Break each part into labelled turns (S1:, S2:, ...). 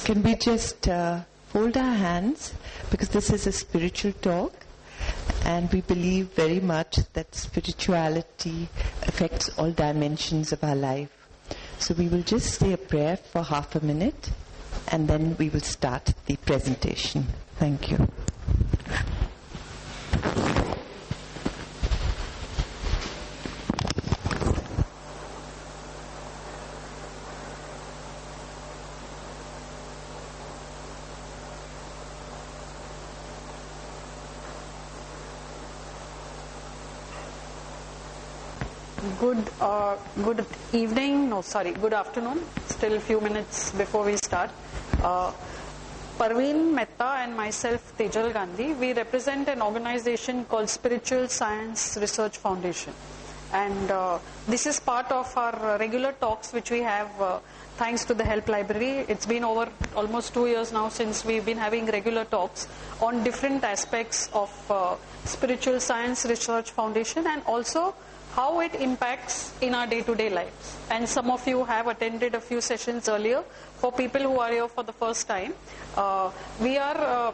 S1: Can we just fold our hands, because this is a spiritual talk, and we believe very much that spirituality affects all dimensions of our life. So we will just say a prayer for half a minute, and then we will start the presentation. Thank you.
S2: Good evening, good afternoon. Still a few minutes before we start. Parveen Mehta and myself, Tejal Gandhi, we represent an organization called Spiritual Science Research Foundation. And this is part of our regular talks which we have thanks to the Help Library. It's been over almost 2 years now since we've been having regular talks on different aspects of Spiritual Science Research Foundation, and also how it impacts in our day-to-day lives. And some of you have attended a few sessions earlier. For people who are here for the first time, we are a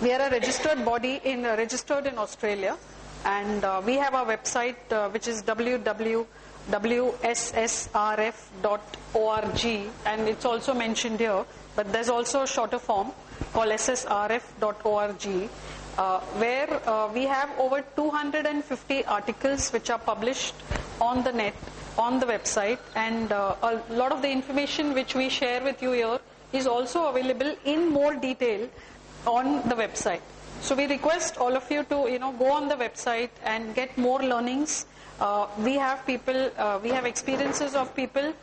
S2: registered body registered in Australia, and we have our website which is www.ssrf.org, and it's also mentioned here, but there's also a shorter form called ssrf.org. Where we have over 250 articles which are published on the net, on the website, and a lot of the information which we share with you here is also available in more detail on the website. So we request all of you to go on the website and get more learnings. We have experiences of people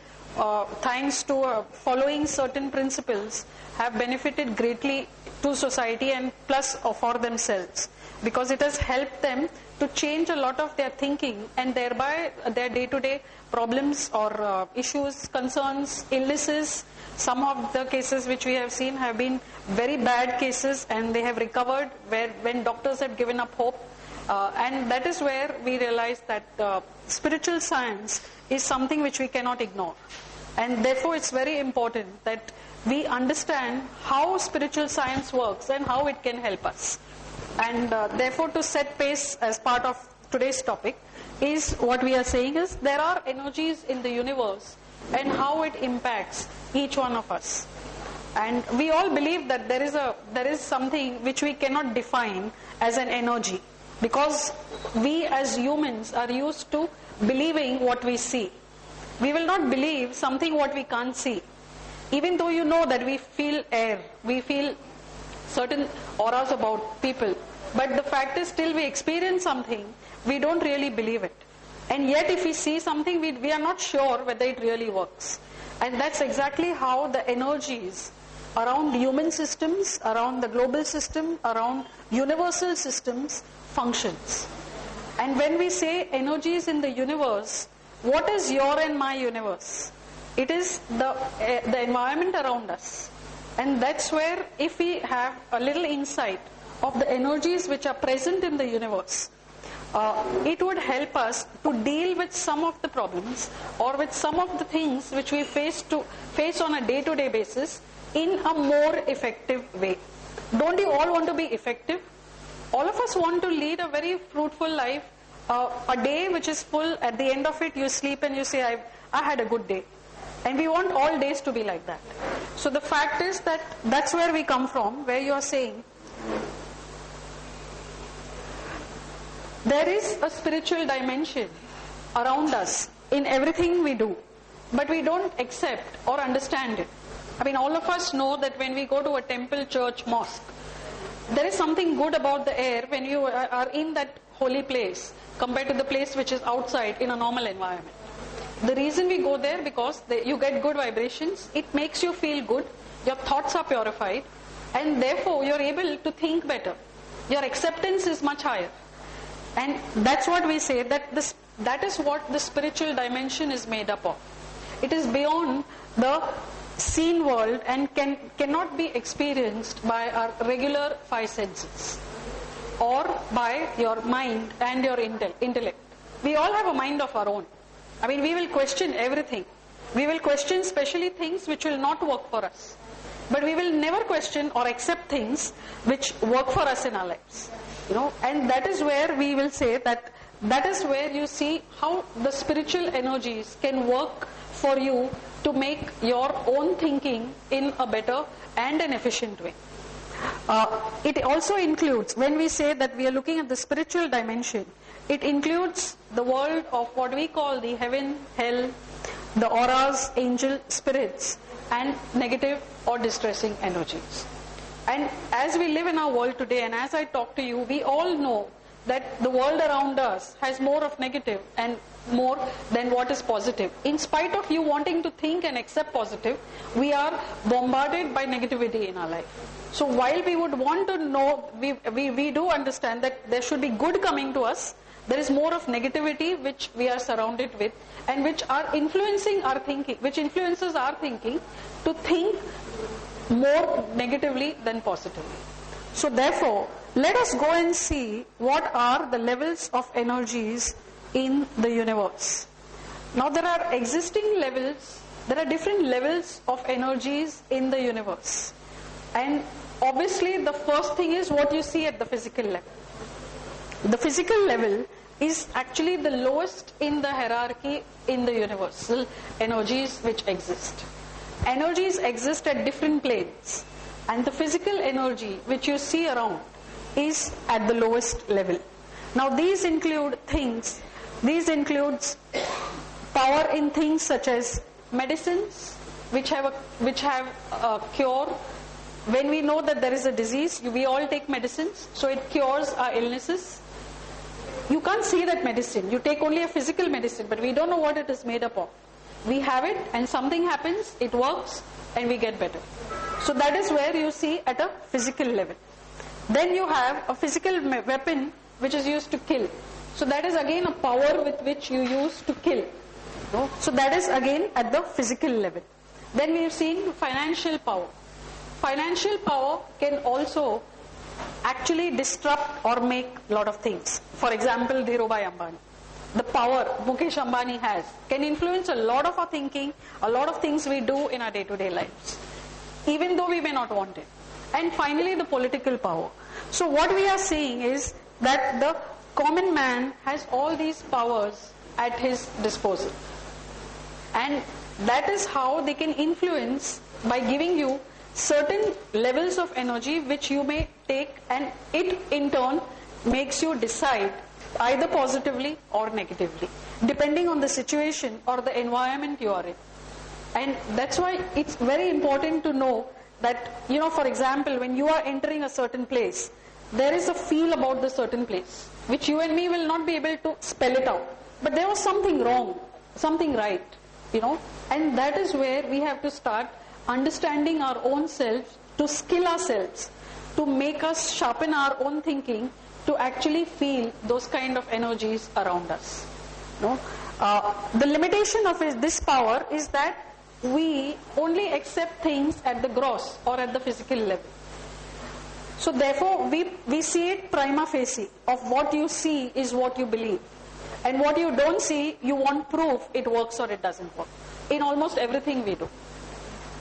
S2: thanks to following certain principles have benefited greatly to society and plus for themselves, because it has helped them to change a lot of their thinking, and thereby their day-to-day problems or issues, concerns, illnesses. Some of the cases which we have seen have been very bad cases, and they have recovered when doctors had given up hope. And that is where we realize that spiritual science is something which we cannot ignore. And therefore it's very important that we understand how spiritual science works and how it can help us. And therefore, to set pace as part of today's topic, is what we are saying is there are energies in the universe and how it impacts each one of us. And we all believe that there is something which we cannot define as an energy, because we as humans are used to believing what we see. We will not believe something what we can't see. Even though you know that we feel air, we feel certain auras about people, but the fact is still we experience something, we don't really believe it. And yet if we see something, we are not sure whether it really works. And that's exactly how the energies around human systems, around the global system, around universal systems functions. And when we say energies in the universe, what is your and my universe? It is the environment around us. And that's where, if we have a little insight of the energies which are present in the universe, it would help us to deal with some of the problems or with some of the things which we face on a day-to-day basis in a more effective way. Don't you all want to be effective? All of us want to lead a very fruitful life, a day which is full. At the end of it, you sleep and you say, I had a good day. And we want all days to be like that. So the fact is that that's where we come from, where you are saying there is a spiritual dimension around us in everything we do, but we don't accept or understand it. I mean, all of us know that when we go to a temple, church, mosque, there is something good about the air when you are in that holy place compared to the place which is outside in a normal environment. The reason we go there, because you get good vibrations, it makes you feel good, your thoughts are purified, and therefore you're able to think better. Your acceptance is much higher. And that's what we say, that that is what the spiritual dimension is made up of. It is beyond the seen world and cannot be experienced by our regular five senses or by your mind and your intellect. We all have a mind of our own. I mean, we will question everything. We will question especially things which will not work for us. but we will never question or accept things which work for us in our lives. And that is where we will say that is where you see how the spiritual energies can work for you to make your own thinking in a better and an efficient way. It also includes, when we say that we are looking at the spiritual dimension, it includes the world of what we call the heaven, hell, the auras, angel, spirits, and negative or distressing energies. And as we live in our world today, and as I talk to you, we all know that the world around us has more of negative and more than what is positive. In spite of you wanting to think and accept positive, we are bombarded by negativity in our life. So while we would want to know, we do understand that there should be good coming to us, there is more of negativity which we are surrounded with, and which are influencing our thinking, which influences our thinking to think more negatively than positively. So therefore, let us go and see what are the levels of energies in the universe. Now there are existing levels, there are different levels of energies in the universe. And obviously the first thing is what you see at the physical level. The physical level is actually the lowest in the hierarchy in the universal energies which exist. Energies exist at different planes, and the physical energy which you see around is at the lowest level. Now these includes power in things such as medicines which have a cure. When we know that there is a disease, we all take medicines, so it cures our illnesses. You can't see that medicine, you take only a physical medicine, but we don't know what it is made up of. We have it and something happens, it works and we get better. So that is where you see at a physical level. Then you have a physical weapon which is used to kill. So that is again a power with which you use to kill. So that is again at the physical level. Then we have seen financial power. Financial power can also actually disrupt or make a lot of things. For example, Dhirubhai Ambani. The power Mukesh Ambani has can influence a lot of our thinking, a lot of things we do in our day-to-day lives, even though we may not want it. And finally, the political power. So what we are seeing is that the common man has all these powers at his disposal. And that is how they can influence by giving you certain levels of energy which you may take, and it in turn makes you decide either positively or negatively, depending on the situation or the environment you are in. And that's why it's very important to know that, for example, when you are entering a certain place, there is a feel about the certain place, which you and me will not be able to spell it out. But there was something wrong, something right, and that is where we have to start understanding our own selves, to skill ourselves, to make us sharpen our own thinking, to actually feel those kind of energies around us. The limitation of this power is that we only accept things at the gross or at the physical level. So therefore we see it prima facie, of what you see is what you believe, and what you don't see, you want proof it works or it doesn't work, in almost everything we do.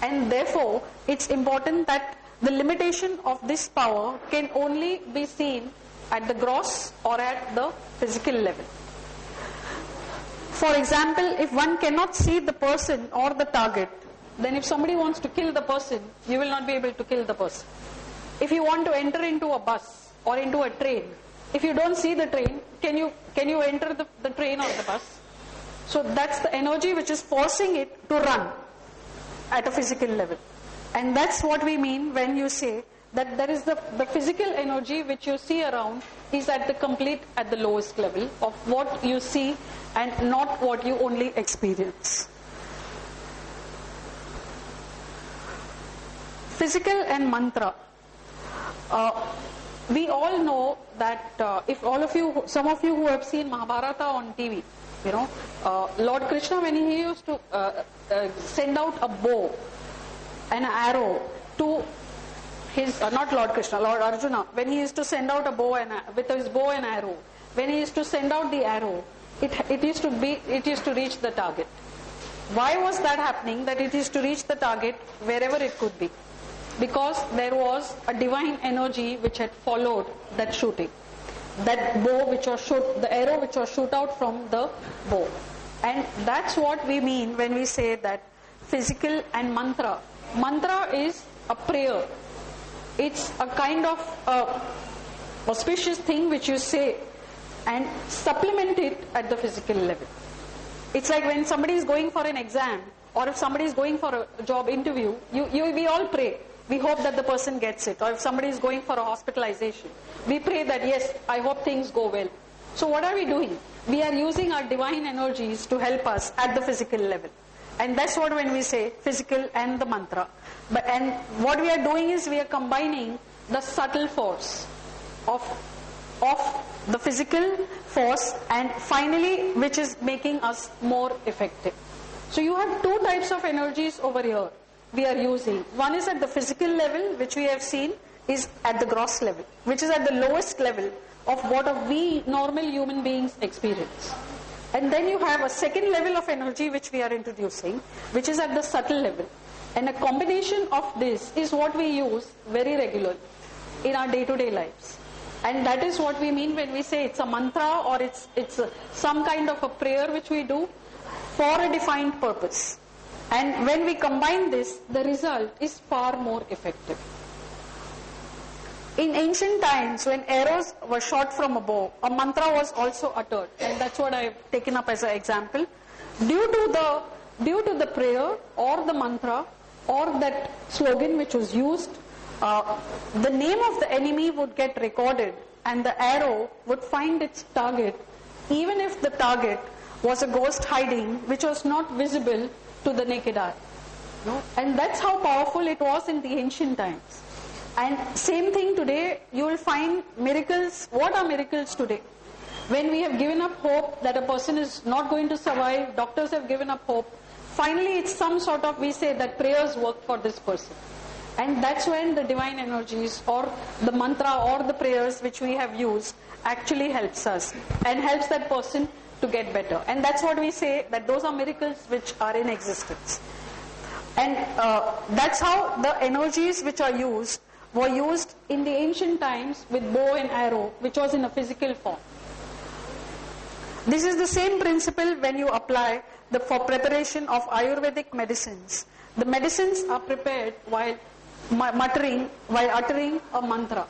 S2: And therefore it's important that the limitation of this power can only be seen at the gross or at the physical level. For example, if one cannot see the person or the target, then if somebody wants to kill the person, you will not be able to kill the person. If you want to enter into a bus or into a train, if you don't see the train, can you enter the train or the bus? So that's the energy which is forcing it to run at a physical level. And that's what we mean when you say that there is the physical energy which you see around is at the lowest level of what you see and not what you only experience. Physical and mantra. We all know that if all of you, some of you who have seen Mahabharata on TV, Lord Krishna, when he used to send out a bow, an arrow to his, not Lord Krishna, Lord Arjuna, when he used to send out a bow with his bow and arrow, when he used to send out the arrow, it used to reach the target. Why was that happening? That it used to reach the target wherever it could be. because there was a divine energy which had followed that shooting. That bow which was the arrow which was shoot out from the bow. And that's what we mean when we say that physical and mantra. Mantra is a prayer. It's a kind of auspicious thing which you say and supplement it at the physical level. It's like when somebody is going for an exam, or if somebody is going for a job interview, we all pray. We hope that the person gets it. Or if somebody is going for a hospitalization, we pray that yes, I hope things go well. So what are we doing? We are using our divine energies to help us at the physical level. And that's what when we say physical and the mantra. And what we are doing is we are combining the subtle force of the physical force, and finally which is making us more effective. So you have two types of energies over here we are using. One is at the physical level, which we have seen is at the gross level, which is at the lowest level of what we normal human beings experience. And then you have a second level of energy which we are introducing, which is at the subtle level. And a combination of this is what we use very regularly in our day-to-day lives. And that is what we mean when we say it's a mantra, or it's some kind of a prayer which we do for a defined purpose. And when we combine this, the result is far more effective. In ancient times, when arrows were shot from a bow, a mantra was also uttered, and that's what I have taken up as an example. Due to the prayer or the mantra or that slogan which was used, the name of the enemy would get recorded, and the arrow would find its target, even if the target was a ghost hiding which was not visible to the naked eye. No? And that's how powerful it was in the ancient times. And same thing today, you will find miracles. What are miracles today? When we have given up hope that a person is not going to survive, doctors have given up hope, finally it's some sort of, we say that prayers work for this person. And that's when the divine energies or the mantra or the prayers which we have used actually helps us and helps that person to get better. And that's what we say, that those are miracles which are in existence. And that's how the energies which are used were used in the ancient times with bow and arrow, which was in a physical form. This is the same principle when you apply for preparation of Ayurvedic medicines. The medicines are prepared while uttering a mantra.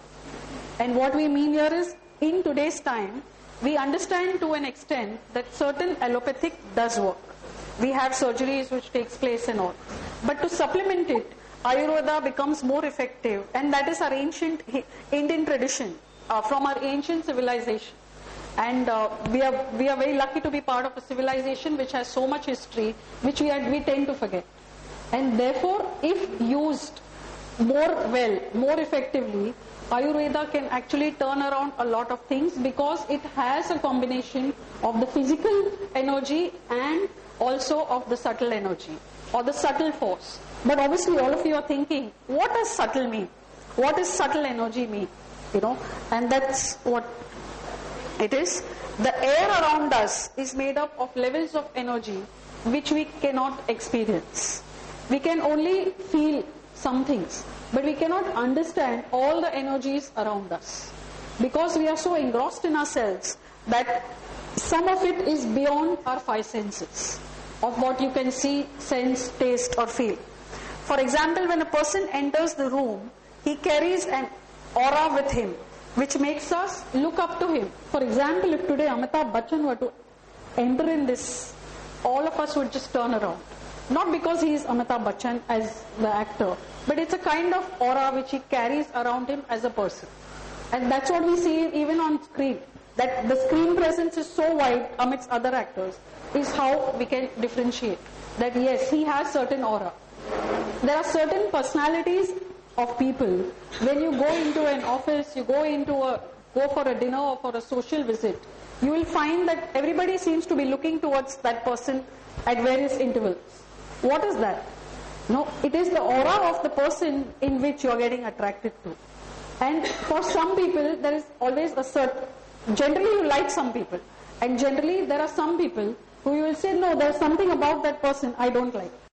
S2: And what we mean here is, in today's time, we understand to an extent that certain allopathic does work. We have surgeries which takes place and all. But to supplement it, Ayurveda becomes more effective, and that is our ancient Indian tradition from our ancient civilization. And we are very lucky to be part of a civilization which has so much history, which we tend to forget. And therefore, if used more effectively, Ayurveda can actually turn around a lot of things, because it has a combination of the physical energy and also of the subtle energy or the subtle force. But obviously all of you are thinking, what does subtle mean? What does subtle energy mean? And that's what it is. The air around us is made up of levels of energy which we cannot experience. We can only feel some things, but we cannot understand all the energies around us, because we are so engrossed in ourselves that some of it is beyond our five senses of what you can see, sense, taste or feel. For example, when a person enters the room, he carries an aura with him which makes us look up to him. For example, if today Amitabh Bachchan were to enter in this, all of us would just turn around. Not because he is Amitabh Bachchan as the actor, but it's a kind of aura which he carries around him as a person. And that's what we see even on screen. That the screen presence is so wide amidst other actors is how we can differentiate. That yes, he has certain aura. There are certain personalities of people. When you go into an office, you go for a dinner or for a social visit, you will find that everybody seems to be looking towards that person at various intervals. What is that? No, it is the aura of the person in which you are getting attracted to. And for some people, there is always a certain, generally you like some people, and generally there are some people who you will say, no, there's something about that person I don't like.